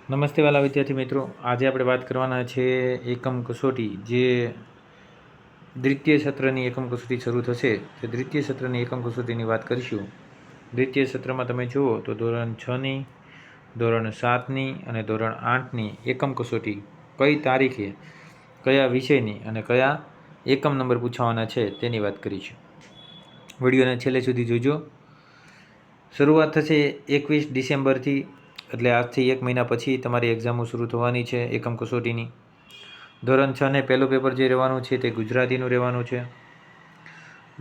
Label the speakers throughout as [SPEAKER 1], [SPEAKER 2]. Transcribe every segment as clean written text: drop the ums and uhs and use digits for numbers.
[SPEAKER 1] નમસ્તે વાલા વિદ્યાર્થી મિત્રો, આજે આપણે વાત કરવાના છે એકમ કસોટી. જે દ્વિતીય સત્રની એકમ કસોટી શરૂ થશે તે દ્વિતીય સત્રની એકમ કસોટીની વાત કરીશું. દ્વિતીય સત્રમાં તમે જુઓ તો ધોરણ 6ની, ધોરણ 7ની અને ધોરણ 8ની એકમ કસોટી કઈ તારીખે, કયા વિષયની અને કયા એકમ નંબર પૂછાવાના છે તેની વાત કરીશું. વિડીયોને છેલ્લે સુધી જોજો. શરૂઆત થશે 21 ડિસેમ્બરથી, એટલે આજથી 1 મહિના પછી તમારી એક્ઝામો શરૂ થવાની છે એકમ કસોટીની. ધોરણ 6ને પહેલું પેપર જે રહેવાનું છે તે ગુજરાતીનું રહેવાનું છે.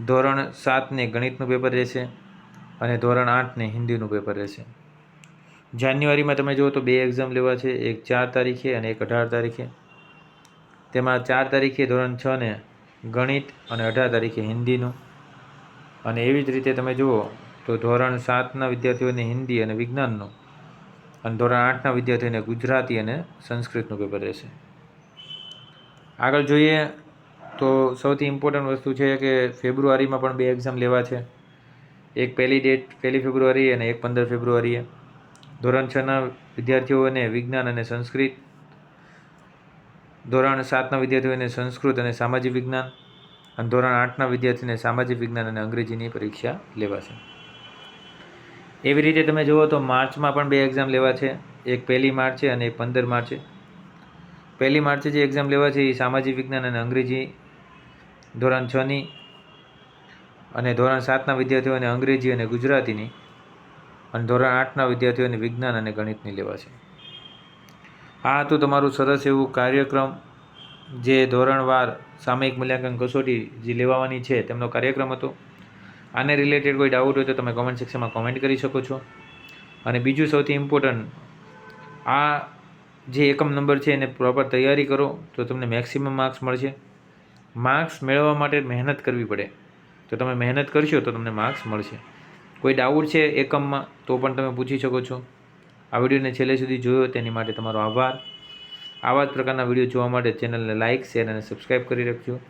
[SPEAKER 1] ધોરણ 7ને ગણિતનું પેપર રહેશે અને ધોરણ 8ને હિન્દીનું પેપર રહેશે. જાન્યુઆરીમાં તમે જુઓ તો 2 એક્ઝામ લેવા છે, એક 4 તારીખે અને એક 18 તારીખે. તેમાં 4 તારીખે ધોરણ 6ને ગણિત અને 18 તારીખે હિન્દીનું. અને એવી જ રીતે તમે જુઓ તો ધોરણ 7ના વિદ્યાર્થીઓને હિન્દી અને વિજ્ઞાનનું, અને ધોરણ 8ના વિદ્યાર્થીઓને ગુજરાતી અને સંસ્કૃતનું પેપર રહેશે. આગળ જોઈએ તો સૌથી ઇમ્પોર્ટન્ટ વસ્તુ છે કે ફેબ્રુઆરીમાં પણ 2 એક્ઝામ લેવા છે. એક પહેલી ડેટ 1 ફેબ્રુઆરી અને એક 15 ફેબ્રુઆરીએ. ધોરણ 6ના વિદ્યાર્થીઓને વિજ્ઞાન અને સંસ્કૃત, ધોરણ 7ના વિદ્યાર્થીઓને સંસ્કૃત અને સામાજિક વિજ્ઞાન, અને ધોરણ 8ના વિદ્યાર્થીને સામાજિક વિજ્ઞાન અને અંગ્રેજીની પરીક્ષા લેવાશે. એવી રીતે તમે જુઓ તો માર્ચમાં પણ 2 એક્ઝામ લેવા છે, એક 1 માર્ચે અને એક 15 માર્ચે. 1 માર્ચે જે એક્ઝામ લેવા છે એ સામાજિક વિજ્ઞાન અને અંગ્રેજી ધોરણ 6ની, અને ધોરણ 7ના વિદ્યાર્થીઓને અંગ્રેજી અને ગુજરાતીની, અને ધોરણ 8ના વિદ્યાર્થીઓને વિજ્ઞાન અને ગણિતની લેવાશે. આ હતું તમારું સરસ એવું કાર્યક્રમ, જે ધોરણવાર સામયિક મૂલ્યાંકન કસોટી જે લેવાની છે તેમનો કાર્યક્રમ હતો. આને રિલેટેડ કોઈ ડાઉટ હોય તો તમે કોમેન્ટ સેક્શનમાં કોમેન્ટ કરી શકો છો. અને બીજું સૌથી ઇમ્પોર્ટન્ટ, આ જે એકમ નંબર છે એને પ્રોપર તૈયારી કરો તો તમને મેક્સિમમ માર્ક્સ મળશે. માર્ક્સ મેળવવા માટે મહેનત કરવી પડે, તો તમે મહેનત કરશો તો તમને માર્ક્સ મળશે. કોઈ ડાઉટ છે એકમમાં તો પણ તમે પૂછી શકો છો. આ વિડીયોને છેલ્લે સુધી જોયો તેની માટે તમારો આભાર. આવા જ પ્રકારના વિડીયો જોવા માટે ચેનલને લાઇક, શેર અને સબસ્ક્રાઈબ કરી રાખજો.